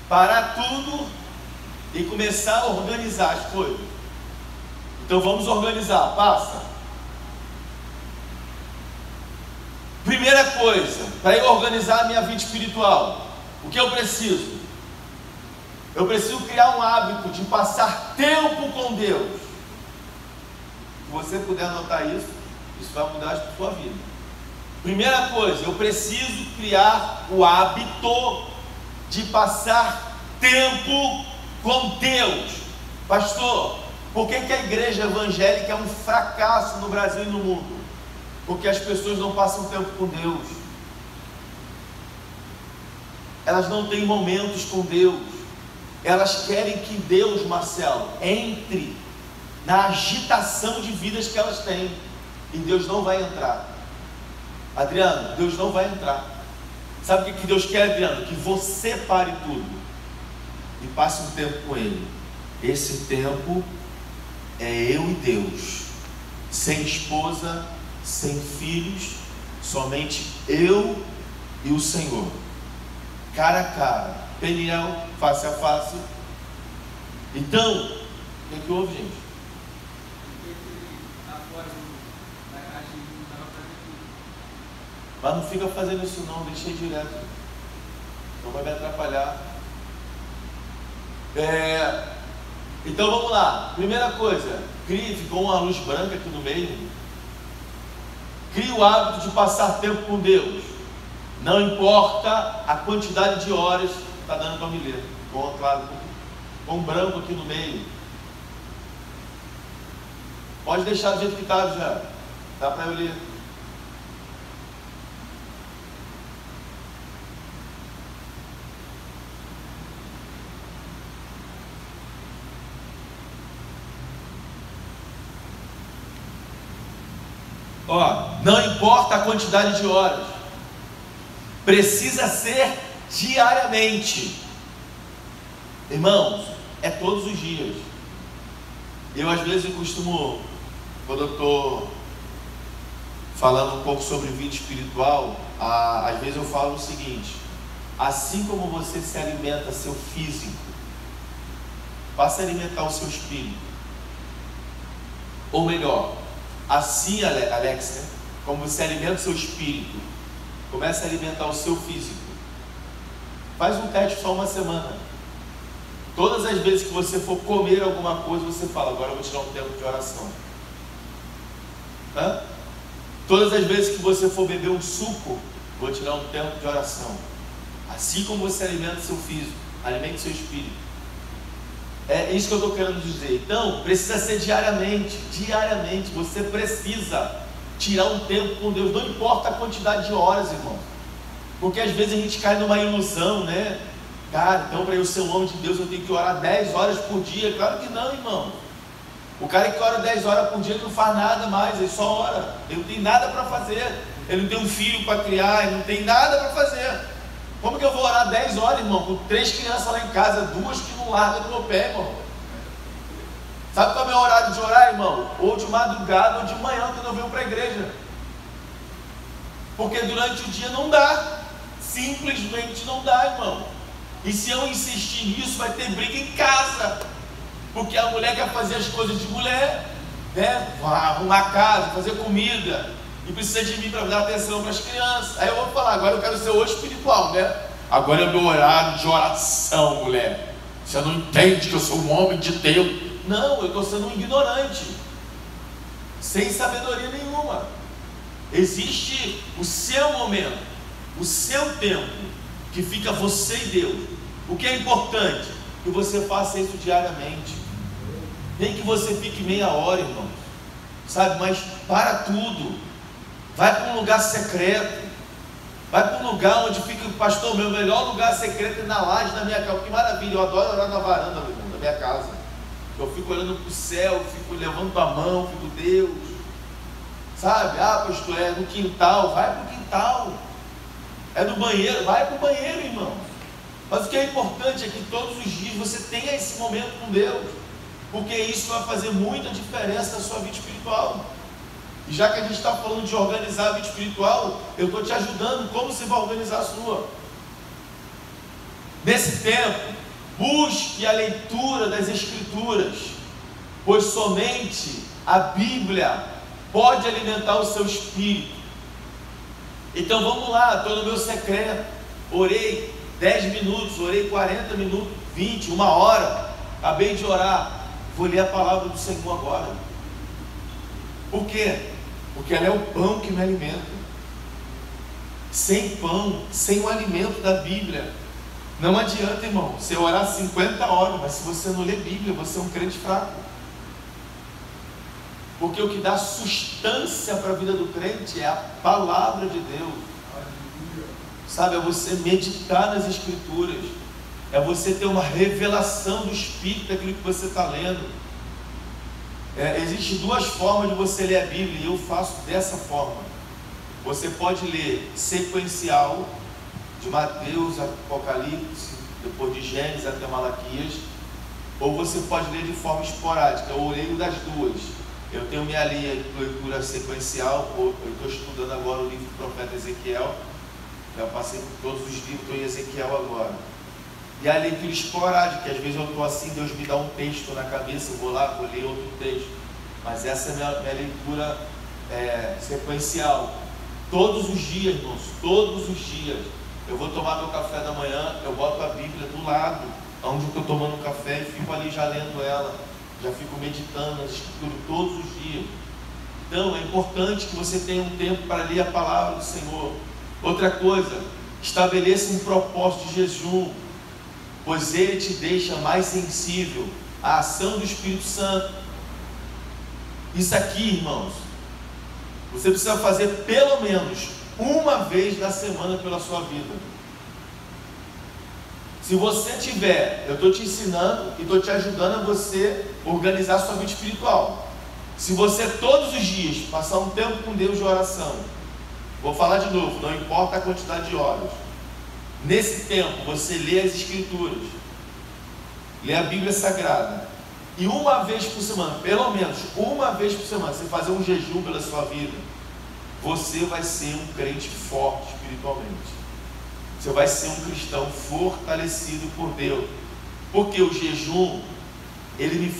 Parar tudo e começar a organizar as coisas. Então vamos organizar, passa. Primeira coisa, para eu organizar a minha vida espiritual, o que eu preciso? Eu preciso criar um hábito de passar tempo com Deus. Se você puder anotar isso, isso vai mudar a sua vida. Primeira coisa, eu preciso criar o hábito de passar tempo com Deus. Pastor, por que a igreja evangélica é um fracasso no Brasil e no mundo? Porque as pessoas não passam tempo com Deus. Elas não têm momentos com Deus. Elas querem que Deus, Marcelo, entre na agitação de vidas que elas têm. E Deus não vai entrar. Adriano, Deus não vai entrar. Sabe o que Deus quer, Adriano? Que você pare tudo e passe um tempo com Ele. Esse tempo é eu e Deus, sem esposa, sem filhos, somente eu e o Senhor, cara a cara, Peniel, face a face. Então, o que houve, gente? Mas não fica fazendo isso não, deixei direto, não vai me atrapalhar. Então vamos lá. Primeira coisa, ficou uma luz branca aqui no meio. Crie o hábito de passar tempo com Deus. Não importa a quantidade de horas. Está dando para me ler. Bom, claro, com um branco aqui no meio. Pode deixar do jeito que está já. Dá para eu ler. Ó, não importa a quantidade de horas, precisa ser diariamente. Irmãos, é todos os dias. Eu às vezes costumo, quando eu estou falando um pouco sobre vida espiritual, às vezes eu falo o seguinte: assim como você se alimenta seu físico, passe a alimentar o seu espírito. Ou melhor, assim, Alex, né? Como você alimenta o seu espírito, comece a alimentar o seu físico. Faz um teste só uma semana. Todas as vezes que você for comer alguma coisa, você fala: agora eu vou tirar um tempo de oração. Todas as vezes que você for beber um suco, vou tirar um tempo de oração. Assim como você alimenta o seu físico, alimente o seu espírito. É isso que eu estou querendo dizer. Então, precisa ser diariamente. Diariamente, você precisa tirar um tempo com Deus. Não importa a quantidade de horas, irmão. Porque às vezes a gente cai numa ilusão, né? Cara, então para eu ser um homem de Deus eu tenho que orar 10 horas por dia. Claro que não, irmão. O cara que ora 10 horas por dia, ele não faz nada mais, ele só ora. Ele não tem nada para fazer. Ele não tem um filho para criar, ele não tem nada para fazer. Como que eu vou orar 10 horas, irmão, com 3 crianças lá em casa, 2 que não largam do meu pé, irmão? Sabe qual é o meu horário de orar, irmão? Ou de madrugada ou de manhã, quando eu venho para a igreja. Porque durante o dia não dá. Simplesmente não dá, irmão. E se eu insistir nisso, vai ter briga em casa. Porque a mulher quer fazer as coisas de mulher, né? Arrumar a casa, fazer comida. E precisa de mim para dar atenção para as crianças. Aí eu vou falar: agora eu quero ser o espiritual, né? Agora é o meu horário de oração, mulher. Você não entende que eu sou um homem de Deus. Não, eu estou sendo um ignorante, sem sabedoria nenhuma. Existe o seu momento, o seu tempo, que fica você e Deus. O que é importante? Que você faça isso diariamente. Nem que você fique meia hora, irmão, sabe? Mas para tudo. Vai para um lugar secreto. Vai para um lugar onde fica o pastor. Meu melhor lugar secreto é na laje da minha casa. Que maravilha, eu adoro orar na varanda, meu irmão, da minha casa. Eu fico olhando para o céu, fico levando a mão, fico: Deus, sabe? Pastor, é no quintal. Vai para o quintal. É no banheiro, vai para o banheiro, irmão. Mas o que é importante é que todos os dias você tenha esse momento com Deus. porque isso vai fazer muita diferença na sua vida espiritual. E já que a gente está falando de organizar a vida espiritual, eu estou te ajudando como você vai organizar a sua. Nesse tempo, busque a leitura das Escrituras, pois somente a Bíblia pode alimentar o seu espírito. Então vamos lá, estou no meu secreto, orei 10 minutos, orei 40 minutos, 20, 1 hora, acabei de orar, vou ler a palavra do Senhor agora. Por quê? Porque ela é o pão que me alimenta. Sem pão, sem o alimento da Bíblia, não adianta, irmão, você orar 50 horas, mas se você não ler Bíblia, você é um crente fraco. Porque o que dá sustância para a vida do crente é a palavra de Deus. Sabe, é você meditar nas Escrituras, é você ter uma revelação do Espírito daquilo que você está lendo. Existem 2 formas de você ler a Bíblia, e eu faço dessa forma. Você pode ler sequencial, de Mateus, Apocalipse, depois de Gênesis até Malaquias, ou você pode ler de forma esporádica. Eu leio das 2. Eu tenho minha leitura sequencial, eu estou estudando agora o livro do profeta Ezequiel, já passei por todos os livros, estou em Ezequiel agora. E a leitura esporádica, que às vezes eu estou assim, Deus me dá um texto na cabeça, eu vou lá, vou ler outro texto. Mas essa é a minha leitura sequencial. Todos os dias, irmãos, todos os dias, eu vou tomar meu café da manhã, eu boto a Bíblia do lado, onde eu estou tomando café, e fico ali já lendo ela, já fico meditando nas Escrituras todos os dias. Então é importante que você tenha um tempo para ler a palavra do Senhor. Outra coisa, estabeleça um propósito de jejum, pois ele te deixa mais sensível à ação do Espírito Santo. Isso aqui, irmãos, você precisa fazer pelo menos uma vez na semana pela sua vida. Se você tiver, eu estou te ensinando e estou te ajudando a você organizar a sua vida espiritual. Se você todos os dias passar um tempo com Deus de oração, vou falar de novo, não importa a quantidade de horas, nesse tempo você lê as Escrituras, lê a Bíblia Sagrada, e uma vez por semana, pelo menos uma vez por semana, você fazer um jejum pela sua vida, você vai ser um crente forte espiritualmente. Você vai ser um cristão fortalecido por Deus. Porque o jejum, ele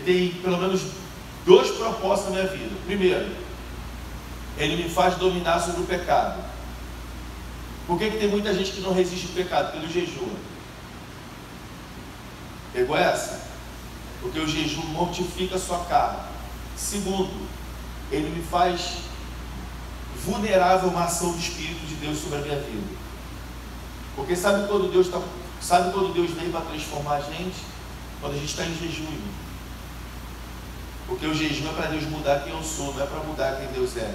tem pelo menos 2 propósitos na minha vida. Primeiro, ele me faz dominar sobre o pecado. Por que tem muita gente que não resiste ao pecado? Porque ele jejua. Pegou essa? Porque o jejum mortifica a sua carne. Segundo, ele me faz vulnerável a uma ação do Espírito de Deus sobre a minha vida. Porque sabe quando Deus vem para transformar a gente? Quando a gente está em jejum. Porque o jejum é para Deus mudar quem eu sou, não é para mudar quem Deus é.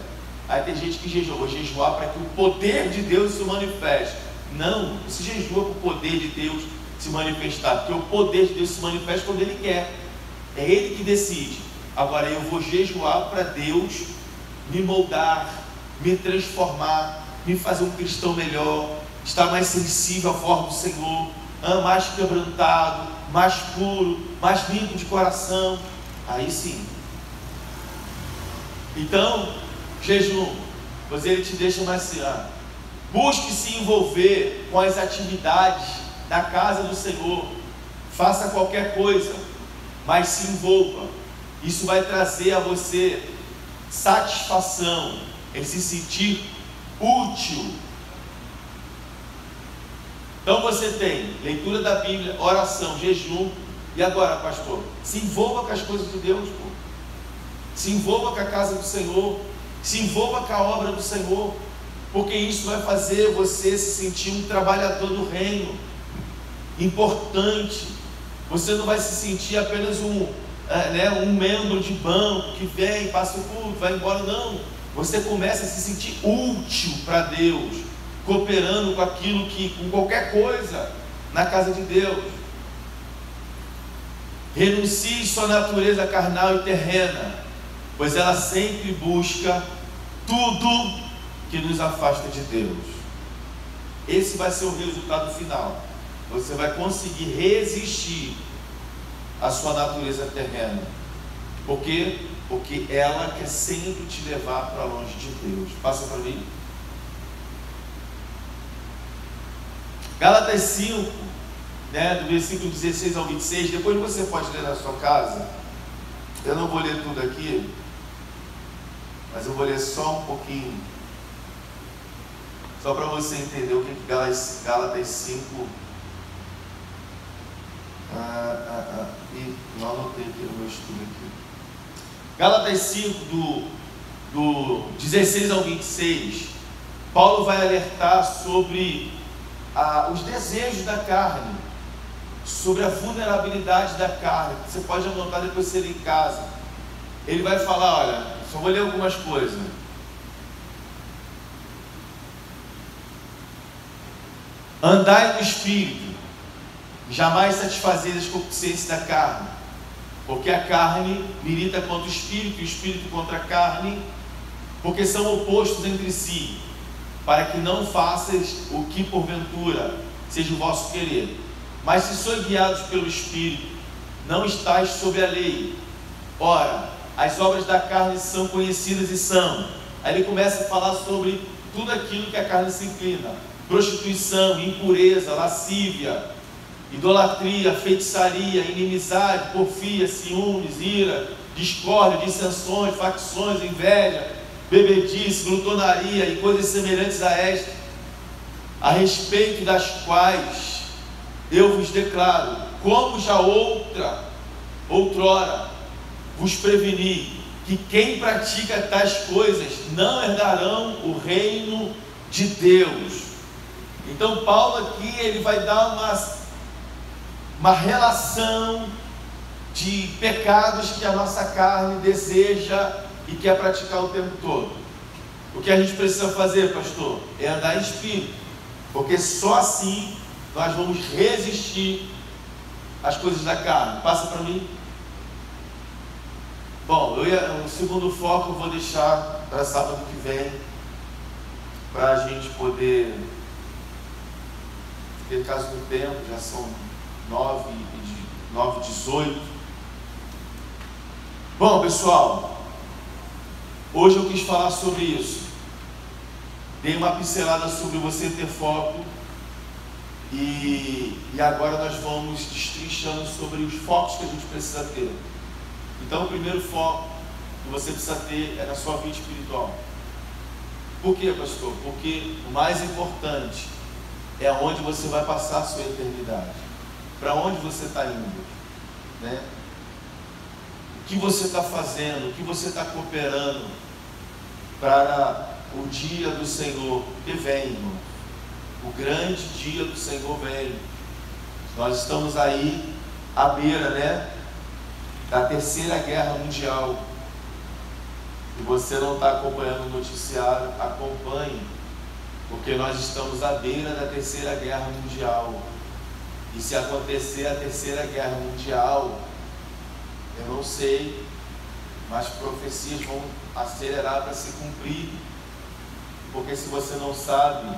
Aí tem gente que jejua, vou jejuar para que o poder de Deus se manifeste. Não se jejua para o poder de Deus se manifestar, porque o poder de Deus se manifesta quando Ele quer. É Ele que decide. Agora eu vou jejuar para Deus me moldar, me transformar, me fazer um cristão melhor, estar mais sensível à forma do Senhor, mais quebrantado, mais puro, mais limpo de coração. Aí sim. Então, jejum, pois ele te deixa mais ansiar. Busque se envolver com as atividades da casa do Senhor. Faça qualquer coisa, mas se envolva. Isso vai trazer a você satisfação, em se sentir útil. Então você tem leitura da Bíblia, oração, jejum. E agora, pastor, se envolva com as coisas de Deus, pô. Se envolva com a casa do Senhor, se envolva com a obra do Senhor, porque isso vai fazer você se sentir um trabalhador do reino, importante. Você não vai se sentir apenas um membro de banco que vem, passa o culto, vai embora, não. Você começa a se sentir útil para Deus, cooperando com aquilo com qualquer coisa na casa de Deus. Renuncie sua natureza carnal e terrena, pois ela sempre busca tudo que nos afasta de Deus. Esse vai ser o resultado final. Você vai conseguir resistir a sua natureza terrena. Por quê? Porque ela quer sempre te levar para longe de Deus. Passa para mim. Gálatas 5, do versículo 16 ao 26, depois você pode ler na sua casa. Eu não vou ler tudo aqui, mas eu vou ler só um pouquinho, só para você entender o que Gálatas 5. Não anotei aqui no meu estudo aqui. Gálatas 5, do 16 ao 26, Paulo vai alertar sobre os desejos da carne, sobre a vulnerabilidade da carne. Você pode anotar depois você lê em casa. Ele vai falar, olha, só vou ler algumas coisas. Andai no Espírito, jamais satisfazeis as concupiscências da carne, porque a carne milita contra o Espírito e o Espírito contra a carne, porque são opostos entre si, para que não façais o que porventura seja o vosso querer. Mas se sois guiados pelo Espírito, não estáis sob a lei. Ora, as obras da carne são conhecidas e são. Aí ele começa a falar sobre tudo aquilo que a carne se inclina: prostituição, impureza, lascívia, idolatria, feitiçaria, inimizade, porfia, ciúmes, ira, discórdia, dissensões, facções, inveja, bebedice, glutonaria e coisas semelhantes a esta, a respeito das quais eu vos declaro, como já outrora vos preveni, que quem pratica tais coisas não herdarão o reino de Deus. Então Paulo aqui ele vai dar uma relação de pecados que a nossa carne deseja e quer praticar o tempo todo. O que a gente precisa fazer, pastor, é andar em espírito, porque só assim nós vamos resistir às coisas da carne. Passa para mim. Bom, o segundo foco eu vou deixar para sábado que vem, para a gente poder, por causa do tempo, já são 9h18. Bom, pessoal, hoje eu quis falar sobre isso. Dei uma pincelada sobre você ter foco. E agora nós vamos destrinchando sobre os focos que a gente precisa ter. Então o primeiro foco que você precisa ter é na sua vida espiritual. Por quê, pastor? Porque o mais importante é onde você vai passar a sua eternidade. Para onde você está indo, né? O que você está fazendo, o que você está cooperando para o dia do Senhor que vem, irmão. O grande dia do Senhor vem. Nós estamos aí à beira, da terceira guerra mundial. Se você não está acompanhando o noticiário, acompanhe, porque nós estamos à beira da terceira guerra mundial. E se acontecer a terceira guerra mundial, eu não sei, mas profecias vão acelerar para se cumprir. Porque se você não sabe,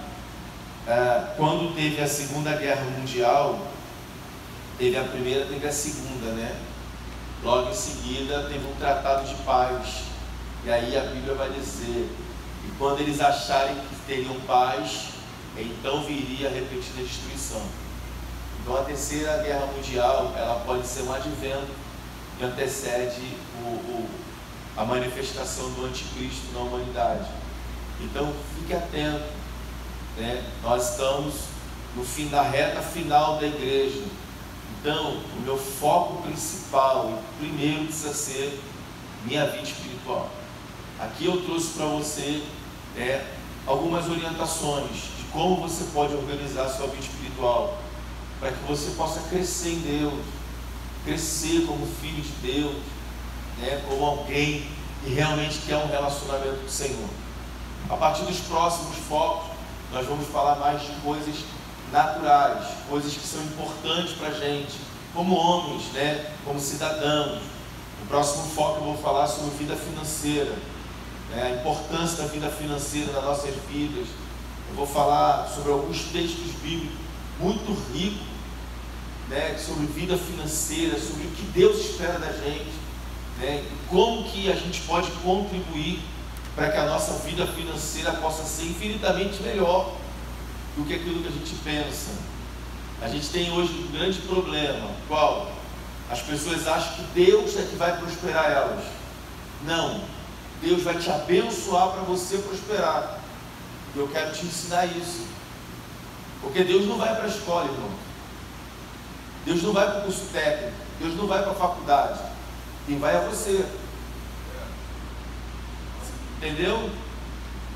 quando teve a Segunda Guerra Mundial, teve a primeira, teve a segunda, Logo em seguida teve um tratado de paz. E aí a Bíblia vai dizer, e quando eles acharem que teriam paz, então viria a repetida destruição. Então a terceira guerra mundial, ela pode ser um advento que antecede a manifestação do anticristo na humanidade. Então fique atento, Nós estamos no fim da reta final da igreja. Então o meu foco principal e primeiro precisa ser minha vida espiritual. Aqui eu trouxe para você algumas orientações de como você pode organizar a sua vida espiritual, para que você possa crescer em Deus, crescer como filho de Deus, como alguém que realmente quer um relacionamento com o Senhor. A partir dos próximos focos, nós vamos falar mais de coisas naturais, coisas que são importantes para a gente, como homens, como cidadãos. No próximo foco eu vou falar sobre vida financeira, a importância da vida financeira nas nossas vidas. Eu vou falar sobre alguns textos bíblicos muito ricos né, sobre vida financeira, sobre o que Deus espera da gente, né, como que a gente pode contribuir para que a nossa vida financeira possa ser infinitamente melhor do que aquilo que a gente pensa. A gente tem hoje um grande problema, qual? As pessoas acham que Deus é que vai prosperar elas. Não, Deus vai te abençoar para você prosperar. E eu quero te ensinar isso, porque Deus não vai para a escola, irmão. Deus não vai para o curso técnico, Deus não vai para a faculdade. Quem vai é você. Entendeu?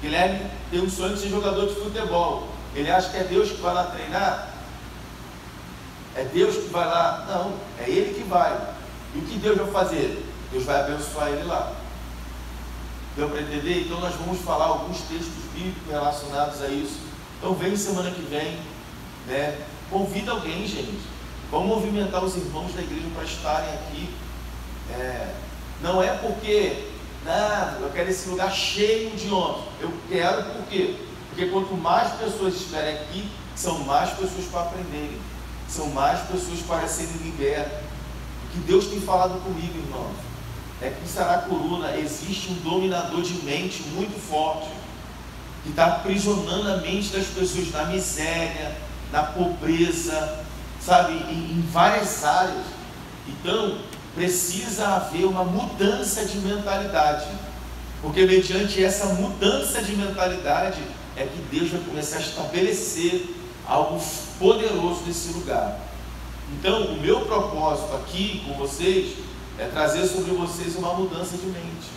Guilherme tem um sonho de ser jogador de futebol. Ele acha que é Deus que vai lá treinar? É Deus que vai lá? Não, é Ele que vai. E o que Deus vai fazer? Deus vai abençoar ele lá. Deu para entender? Então nós vamos falar alguns textos bíblicos relacionados a isso. Então vem semana que vem, né? Convida alguém, gente. Vamos movimentar os irmãos da igreja para estarem aqui. Não é porque eu quero esse lugar cheio de homens. Eu quero por quê? Porque quanto mais pessoas estiverem aqui, são mais pessoas para aprenderem, são mais pessoas para serem libertas. O que Deus tem falado comigo, irmãos, é que em Saracuruna existe um dominador de mente muito forte, que está aprisionando a mente das pessoas na miséria, na pobreza, sabe, em várias áreas. Então precisa haver uma mudança de mentalidade, porque mediante essa mudança de mentalidade é que Deus vai começar a estabelecer algo poderoso nesse lugar. Então o meu propósito aqui com vocês é trazer sobre vocês uma mudança de mente,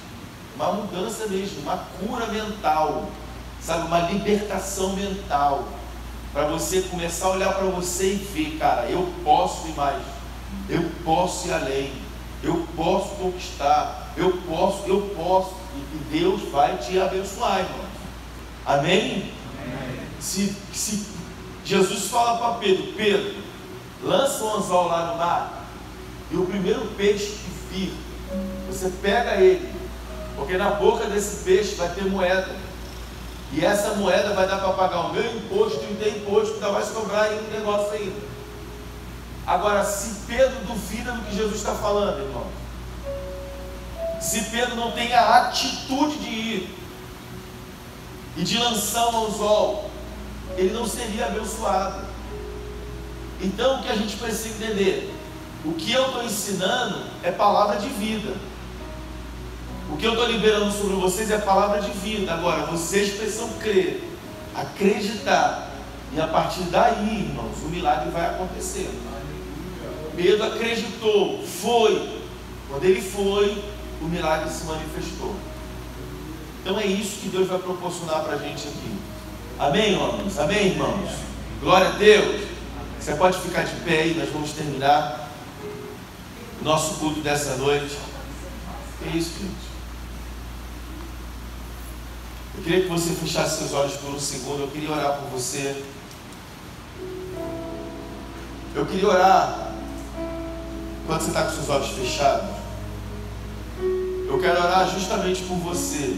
uma mudança mesmo, uma cura mental, sabe, uma libertação mental, para você começar a olhar para você e ver, cara, eu posso ir mais, eu posso ir além, eu posso conquistar, eu posso, e Deus vai te abençoar, irmãos. Amém? Amém. Se Jesus fala para Pedro, lança um anzol lá no mar, e o primeiro peixe que vir, você pega ele, porque na boca desse peixe vai ter moeda, e essa moeda vai dar para pagar o meu imposto e o teu imposto, ainda vai sobrar aí um negócio aí. Agora, se Pedro duvida do que Jesus está falando, irmão, se Pedro não tem a atitude de ir e de lançar um anzol, ele não seria abençoado. Então o que a gente precisa entender? O que eu estou ensinando é palavra de vida. O que eu estou liberando sobre vocês é palavra de vida. Agora vocês precisam crer, acreditar, e a partir daí, irmãos, o milagre vai acontecer. Pedro acreditou, foi. Quando ele foi, o milagre se manifestou. Então é isso que Deus vai proporcionar para a gente aqui. Amém, homens? Amém, irmãos? Glória a Deus. Você pode ficar de pé aí, nós vamos terminar o nosso culto dessa noite. Que isso, gente? Eu queria que você fechasse seus olhos por um segundo. Eu queria orar por você. Eu queria orar enquanto você está com seus olhos fechados. Eu quero orar justamente por você